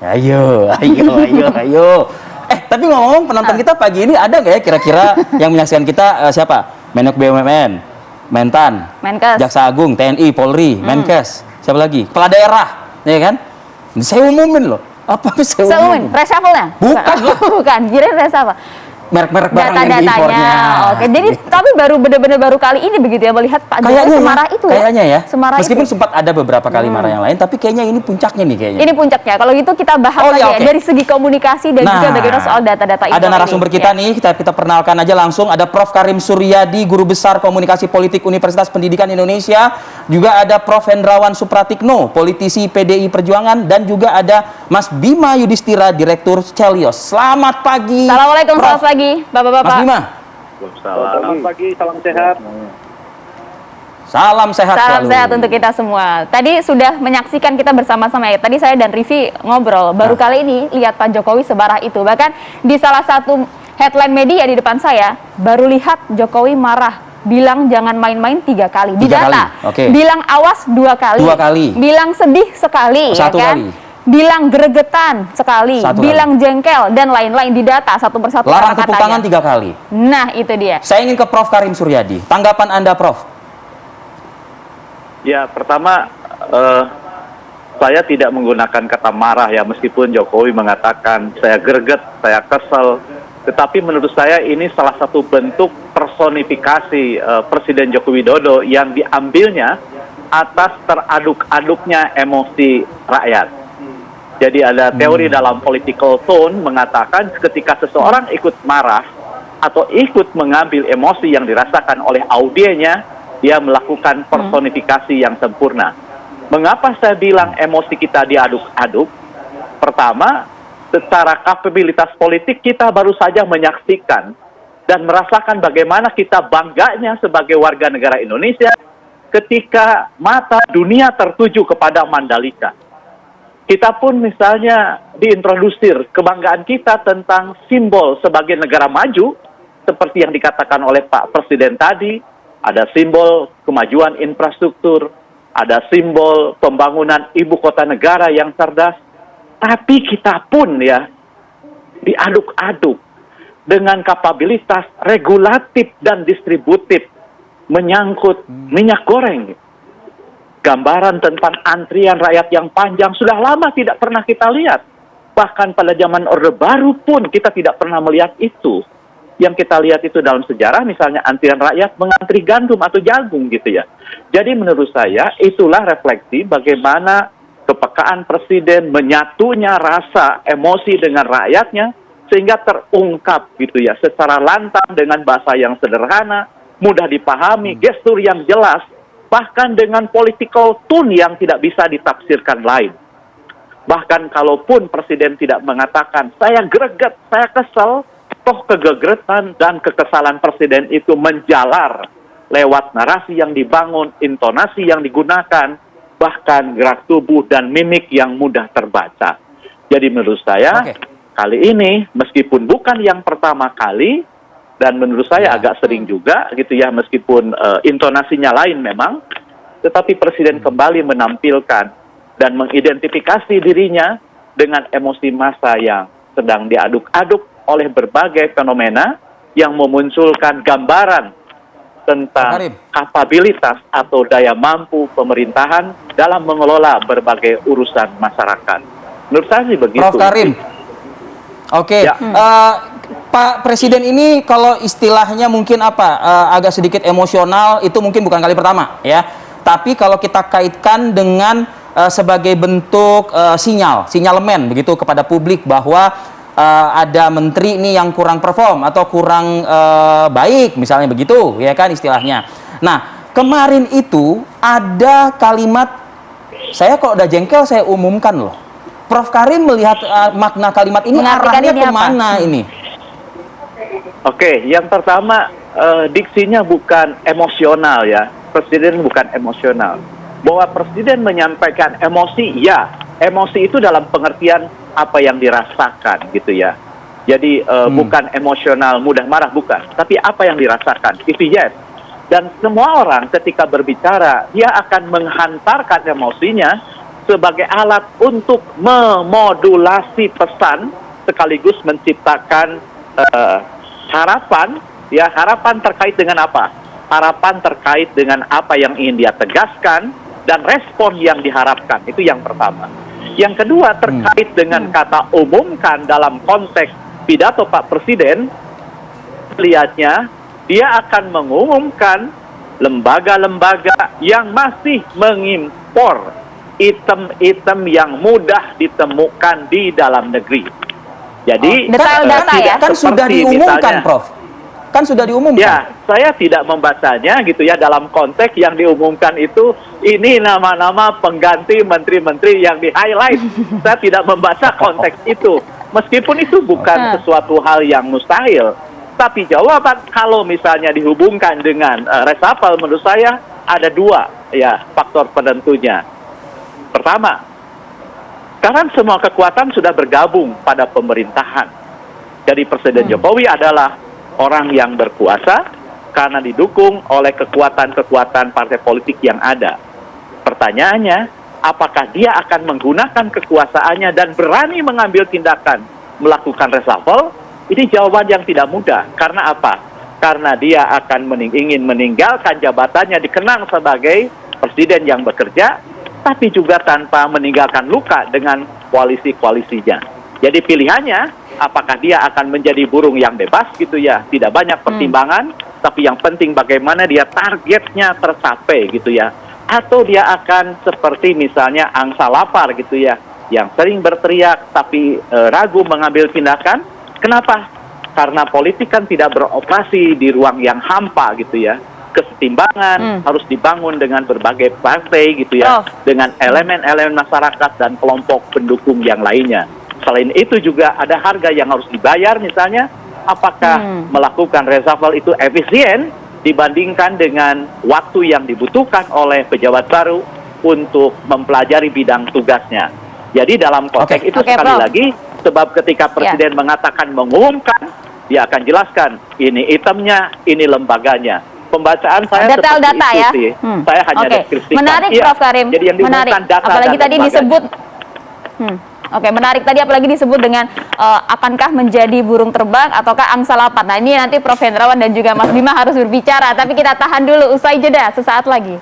Ayo, ayo, ayo, ayo. Tapi ngomong penonton kita pagi ini ada nggak ya kira-kira yang menyaksikan kita siapa? Menok BUMN, Mentan, Menkes, Jaksa Agung, TNI, Polri, Menkes, siapa lagi? Kepala daerah, ya kan? Saya umumin loh. Apa saya umumin? reshuffle-nya? Bukan. Bukan, kirain reshuffle. Merek-merek barang yang Data-datanya. diimpornya. Oke, jadi tapi benar-benar baru kali ini begitu ya melihat Pak Jokowi semarah itu ya. Kayaknya ya. Semarah Meskipun itu. sempat ada beberapa kali marah yang lain, tapi kayaknya ini puncaknya nih kayaknya. Ini puncaknya. Kalau gitu kita bahas lagi ya dari segi komunikasi dan juga bagaimana soal data-data impor. Ada narasumber kita nih, kita perkenalkan aja langsung. Ada Prof. Karim Suryadi, Guru Besar Komunikasi Politik Universitas Pendidikan Indonesia. Juga ada Prof. Hendrawan Supratikno, politisi PDI Perjuangan, dan juga ada Mas Bima Yudhistira, Direktur Celios. Selamat pagi. Assalamualaikum, Prof. selamat pagi, Bapak-bapak. Mas Bima. Selamat pagi, salam sehat. Salam sehat Salam selalu. sehat untuk kita semua. Tadi sudah menyaksikan kita bersama-sama ya. Tadi saya dan Rivi ngobrol. Baru kali ini lihat Pak Jokowi semarah itu. Bahkan di salah satu headline media di depan saya, baru lihat Jokowi marah. Bilang jangan main-main 3 kali. Di data. Oke. Bilang awas 2 kali. 2 kali. Bilang sedih sekali. 1 ya kan? kali. Bilang gregetan sekali. 1 Bilang jengkel dan lain-lain di data satu persatu. Larang tepuk tangan 3 kali. Nah, itu dia. Saya ingin ke Prof. Karim Suryadi. Tanggapan Anda, Prof. Ya, pertama saya tidak menggunakan kata marah ya, meskipun Jokowi mengatakan saya greget, saya kesel. Tetapi menurut saya ini salah satu bentuk personifikasi Presiden Joko Widodo yang diambilnya atas teraduk-aduknya emosi rakyat. Jadi ada teori dalam political tone mengatakan ketika seseorang ikut marah atau ikut mengambil emosi yang dirasakan oleh audiennya, dia melakukan personifikasi yang sempurna. Mengapa saya bilang emosi kita diaduk-aduk? Pertama, secara kapabilitas politik kita baru saja menyaksikan dan merasakan bagaimana kita bangganya sebagai warga negara Indonesia ketika mata dunia tertuju kepada Mandalika. Kita pun misalnya diintrodusir kebanggaan kita tentang simbol sebagai negara maju, seperti yang dikatakan oleh Pak Presiden tadi, ada simbol kemajuan infrastruktur, ada simbol pembangunan ibu kota negara yang cerdas, tapi kita pun ya diaduk-aduk dengan kapabilitas regulatif dan distributif menyangkut minyak goreng. Gambaran tentang antrian rakyat yang panjang sudah lama tidak pernah kita lihat. Bahkan pada zaman Orde Baru pun kita tidak pernah melihat itu. Yang kita lihat itu dalam sejarah misalnya antrian rakyat mengantri gandum atau jagung gitu ya. Jadi menurut saya itulah refleksi bagaimana kepekaan Presiden menyatunya rasa emosi dengan rakyatnya sehingga terungkap gitu ya secara lantang dengan bahasa yang sederhana, mudah dipahami, gestur yang jelas, bahkan dengan political tone yang tidak bisa ditafsirkan lain. Bahkan kalaupun Presiden tidak mengatakan, saya greget, saya kesel, toh kegegretan dan kekesalan Presiden itu menjalar lewat narasi yang dibangun, intonasi yang digunakan, bahkan gerak tubuh dan mimik yang mudah terbaca. Jadi menurut saya, kali ini meskipun bukan yang pertama kali, dan menurut saya agak sering juga gitu ya, meskipun intonasinya lain memang, tetapi Presiden kembali menampilkan dan mengidentifikasi dirinya dengan emosi massa yang sedang diaduk-aduk oleh berbagai fenomena yang memunculkan gambaran tentang kapabilitas atau daya mampu pemerintahan dalam mengelola berbagai urusan masyarakat. Menurut saya sih begitu. Prof. Karim, oke. Ya. Pak Presiden ini kalau istilahnya mungkin apa agak sedikit emosional, itu mungkin bukan kali pertama ya. Tapi kalau kita kaitkan dengan sebagai bentuk sinyalemen begitu kepada publik bahwa ada menteri ini yang kurang perform atau kurang baik misalnya begitu ya kan istilahnya. Nah, kemarin itu ada kalimat, saya kok udah jengkel saya umumkan loh. Prof. Karim melihat makna kalimat ini arahnya kemana ini? Oke, yang pertama diksinya bukan emosional ya. Presiden bukan emosional. Bahwa Presiden menyampaikan emosi, ya. Emosi itu dalam pengertian apa yang dirasakan gitu ya. Jadi bukan emosional, mudah marah, bukan. Tapi apa yang dirasakan, itu yes. Dan semua orang ketika berbicara, dia akan menghantarkan emosinya sebagai alat untuk memodulasi pesan sekaligus menciptakan harapan, ya, harapan terkait dengan apa? Harapan terkait dengan apa yang ingin dia tegaskan dan respon yang diharapkan. Itu yang pertama. Yang kedua terkait dengan kata umumkan dalam konteks pidato Pak Presiden, lihatnya dia akan mengumumkan lembaga-lembaga yang masih mengimpor item-item yang mudah ditemukan di dalam negeri. Jadi detail data ya? Kan sudah diumumkan, misalnya, Prof. Kan sudah diumumkan. Ya, saya tidak membacanya gitu ya, dalam konteks yang diumumkan itu ini nama-nama pengganti menteri-menteri yang di-highlight. Saya tidak membaca konteks itu. Meskipun itu bukan sesuatu hal yang mustahil. Tapi jawaban kalau misalnya dihubungkan dengan reshuffle, menurut saya ada dua ya faktor penentunya. Pertama, sekarang semua kekuatan sudah bergabung pada pemerintahan. Jadi Presiden Jokowi adalah orang yang berkuasa karena didukung oleh kekuatan-kekuatan partai politik yang ada. Pertanyaannya, apakah dia akan menggunakan kekuasaannya dan berani mengambil tindakan melakukan reshuffle? Ini jawaban yang tidak mudah. Karena apa? Karena dia akan ingin meninggalkan jabatannya, dikenang sebagai presiden yang bekerja, tapi juga tanpa meninggalkan luka dengan koalisi-koalisinya. Jadi pilihannya, apakah dia akan menjadi burung yang bebas gitu ya, tidak banyak pertimbangan, tapi yang penting bagaimana dia targetnya tercapai gitu ya. Atau dia akan seperti misalnya angsa lapar gitu ya, yang sering berteriak tapi ragu mengambil tindakan. Kenapa? Karena politik kan tidak beroperasi di ruang yang hampa gitu ya. Kesetimbangan harus dibangun dengan berbagai partai gitu ya, dengan elemen-elemen masyarakat dan kelompok pendukung yang lainnya. Selain itu juga ada harga yang harus dibayar, misalnya apakah melakukan reshuffle itu efisien dibandingkan dengan waktu yang dibutuhkan oleh pejabat baru untuk mempelajari bidang tugasnya. Jadi dalam konteks itu sekali lagi, sebab ketika Presiden mengatakan mengumumkan, dia akan jelaskan ini itemnya, ini lembaganya. Pembacaan saya detail seperti data itu ya. sih. Saya hanya deskripsikan. Menarik Prof Karim. Jadi yang diumumkan data apalagi dan tadi disebut menarik tadi apalagi disebut dengan akankah menjadi burung terbang ataukah angsa lapar. Nah, ini nanti Prof Hendrawan dan juga Mas Bima harus berbicara, tapi kita tahan dulu usai jeda sesaat lagi.